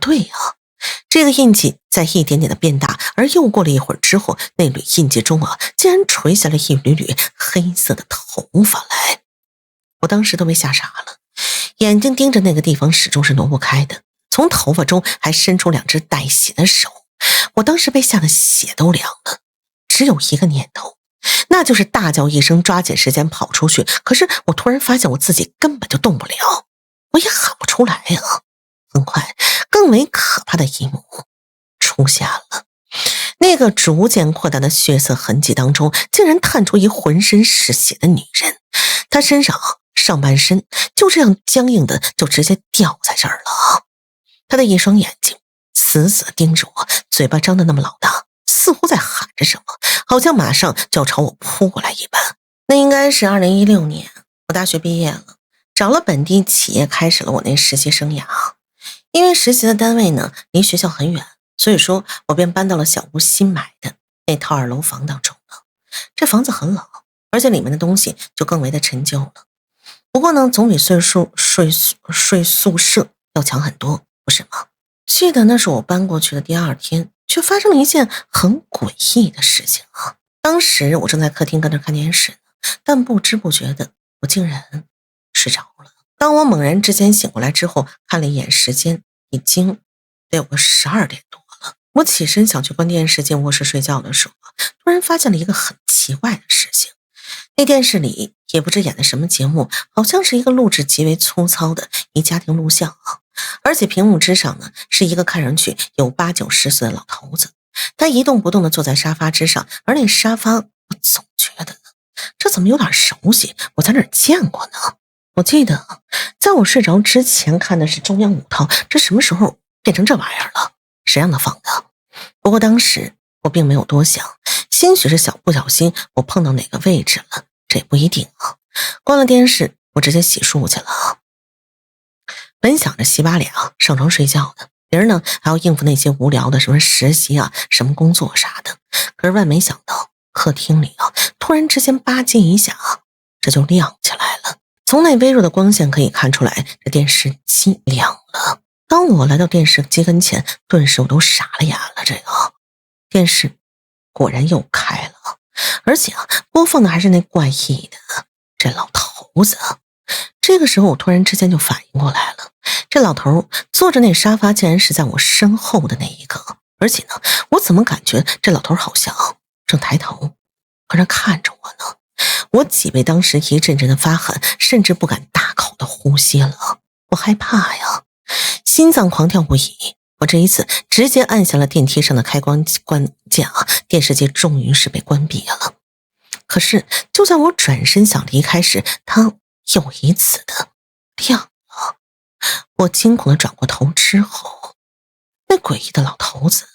对啊，这个印记在一点点的变大，而又过了一会儿之后，那缕印记中竟然垂下了一缕缕黑色的头发来。我当时都被吓傻了，眼睛盯着那个地方始终是挪不开的，从头发中还伸出2只带血的手。我当时被吓得血都凉了，只有一个念头，那就是大叫一声，抓紧时间跑出去。可是我突然发现我自己根本就动不了，我也喊不出来啊。很快更为可怕的一幕出现了，那个逐渐扩大的血色痕迹当中，竟然探出一浑身是血的女人。她身上上半身就这样僵硬的就直接掉在这儿了。她的一双眼睛死死地盯着我，嘴巴张得那么老大，似乎在喊着什么，好像马上就要朝我扑过来一般。那应该是2016年，我大学毕业了，找了本地企业，开始了我那实习生涯。因为实习的单位呢离学校很远，所以说我便搬到了小屋新买的那套2楼房当中了。这房子很老，而且里面的东西就更为的陈旧了。不过呢，总比睡宿舍要强很多，不是吗？记得那是我搬过去的第2天，却发生了一件很诡异的事情啊！当时我正在客厅跟着看电视呢，但不知不觉的我竟然睡着了。当我猛然之间醒过来之后，看了一眼时间，已经得有个12点多了。我起身想去关电视进卧室睡觉的时候，突然发现了一个很奇怪的事情。那电视里也不知演的什么节目，好像是一个录制极为粗糙的一家庭录像啊。而且屏幕之上呢，是一个看上去有8、9、10岁的老头子，他一动不动地坐在沙发之上，而那沙发我总觉得这怎么有点熟悉，我在哪儿见过呢？我记得在我睡着之前看的是中央5套，这什么时候变成这玩意儿了？谁让他放的？不过当时我并没有多想，兴许是不小心我碰到哪个位置了，这也不一定啊。关了电视，我直接洗漱去了啊。本想着洗把脸上床睡觉的，别人呢还要应付那些无聊的什么实习什么工作啥的。可是万没想到，客厅里突然之间吧唧一下这就亮起来了。从那微弱的光线可以看出来，这电视机亮了。当我来到电视机跟前，顿时我都傻了眼了。这个电视果然又开了，而且播放的还是那怪异的这老头子。这个时候我突然之间就反应过来了，这老头坐着那沙发竟然是在我身后的那一个，而且呢，我怎么感觉这老头好像正抬头搁那看着我呢？我脊背当时一阵阵的发寒，甚至不敢大口的呼吸了。我害怕呀，心脏狂跳不已。我这一次直接按下了电梯上的开关键电视机终于是被关闭了。可是就在我转身想离开时，它又一次的亮了。我惊恐的转过头之后，那诡异的老头子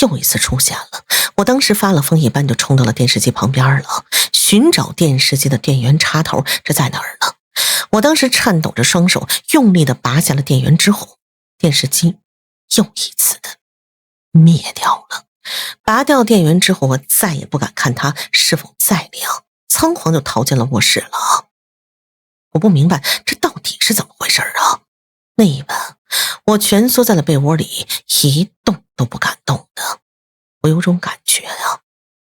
又一次出现了。我当时发了疯一般就冲到了电视机旁边了，寻找电视机的电源插头，这在哪儿呢？我当时颤抖着双手，用力的拔下了电源之后，电视机又一次的灭掉了。拔掉电源之后，我再也不敢看它是否再亮，仓皇就逃进了卧室了。我不明白这到底是怎么回事啊！那一晚我蜷缩在了被窝里，一动都不敢动的。我有种感觉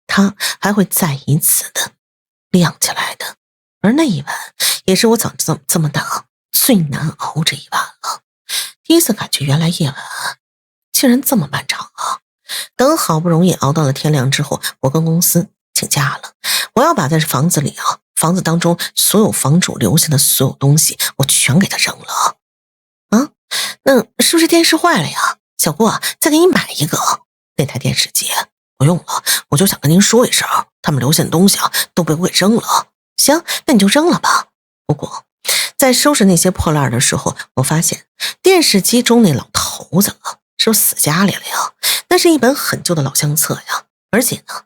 它还会再一次的亮起来的。而那一晚也是我长这么大最难熬这一晚了。第一次感觉原来夜晚竟然这么漫长啊！等好不容易熬到了天亮之后，我跟公司请假了，我要把在房子里房子当中所有房主留下的所有东西我全给他扔了。那是不是电视坏了呀？小顾再给你买一个。那台电视机不用了，我就想跟您说一声，他们留下的东西都被我给扔了。行，那你就扔了吧。不过在收拾那些破烂的时候，我发现电视机中那老头子是不是死家里了呀？那是一本很旧的老相册呀，而且呢，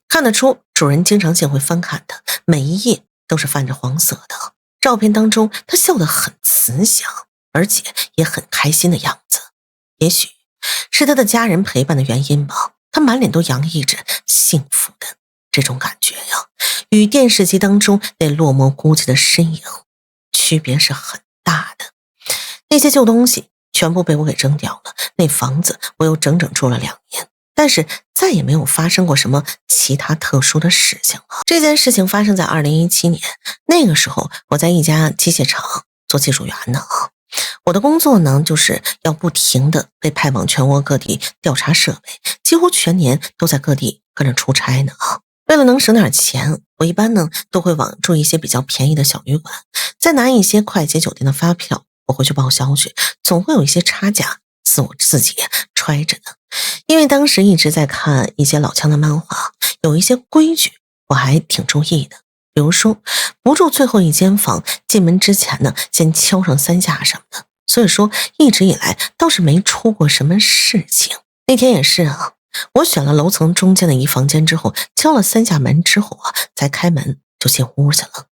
看得出主人经常性会翻看的，每一页都是泛着黄色的。照片当中他笑得很慈祥，而且也很开心的样子。也许是他的家人陪伴的原因吧，他满脸都洋溢着幸福的这种感觉呀，与电视机当中那落寞孤寂的身影区别是很大的。那些旧东西全部被我给扔掉了。那房子我又整整住了2年，但是再也没有发生过什么其他特殊的事情了。这件事情发生在2017年，那个时候我在一家机械厂做技术员呢。我的工作呢，就是要不停的被派往全国各地调查设备，几乎全年都在各地跟着出差呢。为了能省点钱，我一般呢都会往住一些比较便宜的小旅馆，再拿一些快捷酒店的发票，我回去报销去，总会有一些差价是我自己揣着的。因为当时一直在看一些老枪的漫画，有一些规矩我还挺注意的。比如说不住最后一间房，进门之前呢先敲上3下什么的，所以说一直以来倒是没出过什么事情。那天也是啊，我选了楼层中间的一房间之后，敲了3下门之后啊，才开门就进屋去了。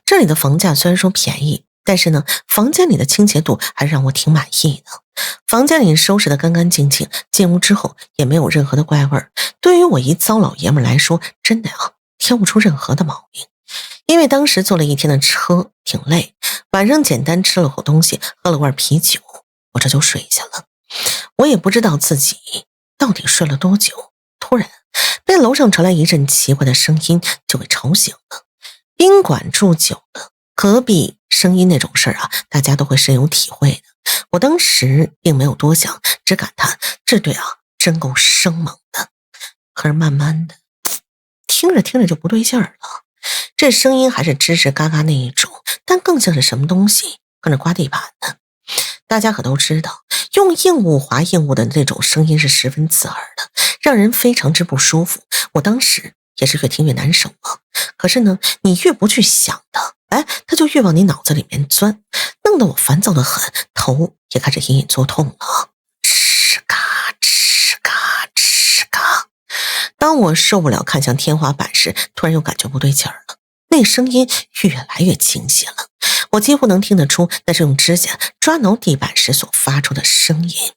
这里的房价虽然说便宜，但是呢房间里的清洁度还让我挺满意的。房间里收拾得干干净净，进屋之后也没有任何的怪味儿。对于我一糟老爷们来说，真的啊挑不出任何的毛病。因为当时坐了1天的车挺累，晚上简单吃了口东西，喝了罐啤酒，我这就睡下了。我也不知道自己到底睡了多久，突然被楼上传来一阵奇怪的声音就给吵醒了。宾馆住久了，隔壁声音那种事儿啊，大家都会深有体会的。我当时并没有多想，只感叹这对啊真够生猛的。可是慢慢的听着听着就不对劲儿了，这声音还是吱吱嘎嘎那一种，但更像是什么东西跟着刮地板的。大家可都知道，用硬物划硬物的那种声音是十分刺耳的，让人非常之不舒服。我当时也是越听越难受啊。可是呢，你越不去想的，它就越往你脑子里面钻，弄得我烦躁的很，头也开始隐隐作痛了。吱嘎吱嘎吱嘎。当我受不了看向天花板时，突然又感觉不对劲儿了，那声音越来越清晰了，我几乎能听得出那是用指甲抓挠地板时所发出的声音。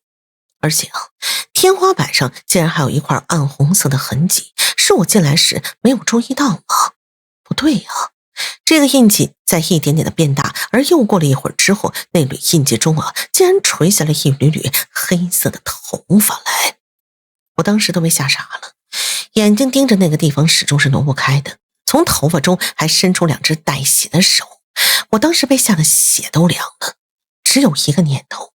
而且啊，天花板上竟然还有一块暗红色的痕迹，是我进来时没有注意到吗？不对啊，这个印记在一点点的变大，而又过了一会儿之后，那缕印记中啊，竟然垂下了一缕缕黑色的头发来。我当时都被吓傻了，眼睛盯着那个地方始终是挪不开的，从头发中还伸出2只带血的手。我当时被吓得血都凉了，只有一个念头，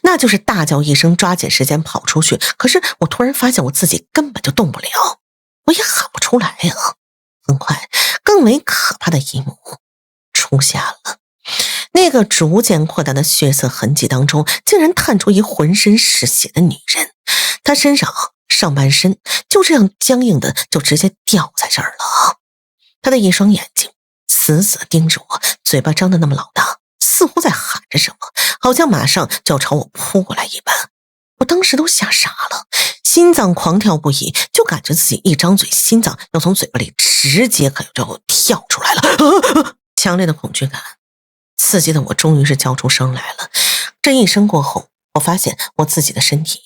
那就是大叫一声，抓紧时间跑出去。可是我突然发现我自己根本就动不了，我也喊不出来啊。很快更为可怕的一幕出现了，那个逐渐扩大的血色痕迹当中，竟然探出一浑身是血的女人。她身上上半身就这样僵硬的就直接掉在这儿了。她的一双眼睛死死地盯着我，嘴巴张得那么老大，似乎在喊着什么，好像马上就要朝我扑过来一般。我当时都吓傻了，心脏狂跳不已，就感觉自己一张嘴，心脏要从嘴巴里直接可就跳出来了。强烈的恐惧感刺激的我终于是叫出声来了。这一声过后，我发现我自己的身体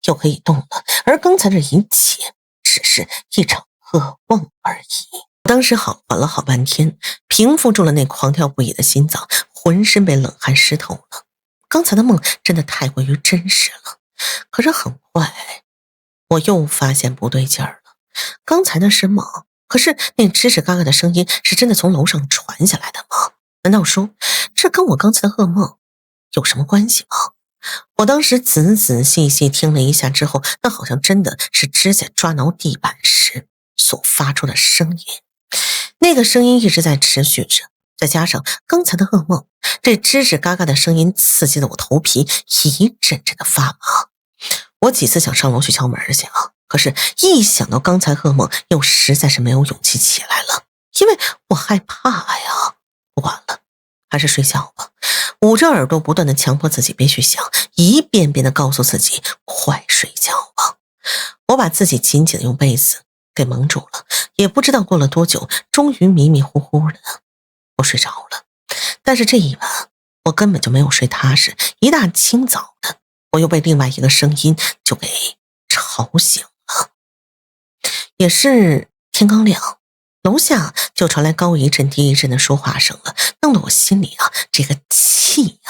又可以动了，而刚才这一切只是一场噩梦而已。我当时缓了好半天，平复住了那狂跳不已的心脏，浑身被冷汗湿透了。刚才的梦真的太过于真实了。可是很快我又发现不对劲儿了，刚才那是梦，可是那吱吱嘎嘎的声音是真的从楼上传下来的吗？难道说这跟我刚才的噩梦有什么关系吗？我当时仔仔细细听了一下之后，那好像真的是指甲抓挠地板时所发出的声音。那个声音一直在持续着，再加上刚才的噩梦，这吱吱嘎嘎的声音刺激的我头皮一阵阵的发麻。我几次想上楼去敲门去啊，可是一想到刚才噩梦，又实在是没有勇气起来了，因为我害怕呀。不管了，还是睡觉吧。捂着耳朵不断的强迫自己别去想，一遍遍的告诉自己快睡觉吧。我把自己紧紧的用被子给蒙住了，也不知道过了多久，终于迷迷糊糊的我睡着了。但是这一晚我根本就没有睡踏实，一大清早的我又被另外一个声音就给吵醒了。也是天刚亮，楼下就传来高一阵低一阵的说话声了，弄得我心里这个气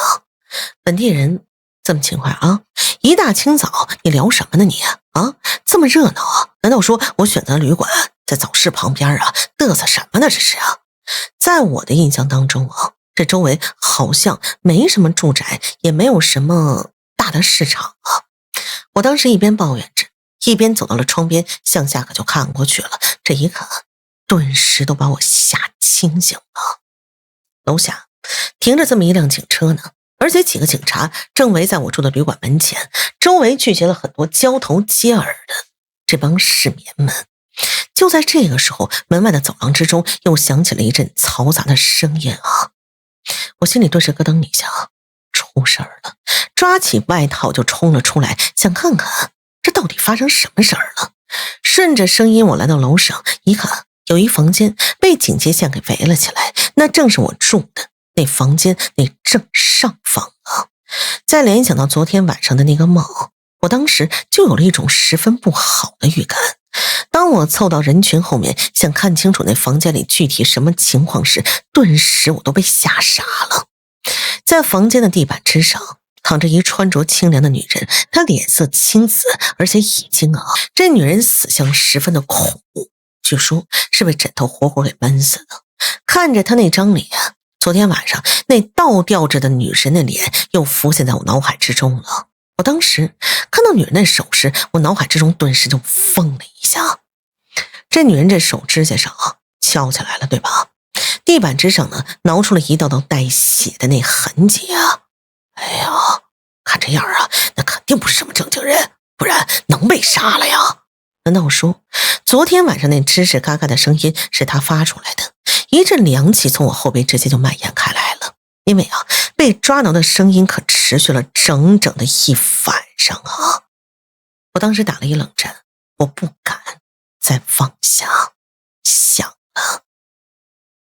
本地人这么勤快啊？一大清早你聊什么呢你啊？这么热闹啊？难道说我选择旅馆在早市旁边啊？嘚瑟什么呢这是啊？在我的印象当中啊，这周围好像没什么住宅，也没有什么大的市场啊。我当时一边抱怨着，一边走到了窗边，向下可就看过去了。这一看，顿时都把我吓清醒了。楼下停着这么一辆警车呢，而且几个警察正围在我住的旅馆门前，周围聚集了很多交头接耳的这帮市民们。就在这个时候，门外的走廊之中又响起了一阵嘈杂的声音啊！我心里顿时咯噔一下，出事儿了，抓起外套就冲了出来，想看看这到底发生什么事儿了。顺着声音我来到楼上一看，有一房间被警戒线给围了起来，那正是我住的那房间那正上方啊。再联想到昨天晚上的那个梦，我当时就有了一种十分不好的预感。当我凑到人群后面想看清楚那房间里具体什么情况时，顿时我都被吓傻了。在房间的地板之上躺着一穿着清凉的女人，她脸色青紫，而且已经这女人死相十分的恐怖，据说是被枕头活活给闷死的。看着她那张脸，昨天晚上那倒吊着的女人的脸又浮现在我脑海之中了。我当时看到女人的手时，我脑海之中顿时就疯了一下。这女人这手指甲上翘起来了，对吧？地板之上呢，挠出了一道道带血的那痕迹啊！哎呀，看这样啊，那肯定不是什么正经人，不然能被杀了呀？难道说昨天晚上那吱吱嘎嘎的声音是他发出来的？一阵凉气从我后背直接就蔓延开来了，因为被抓挠的声音可持续了整整的一晚上啊！我当时打了一冷战，我不敢再放下。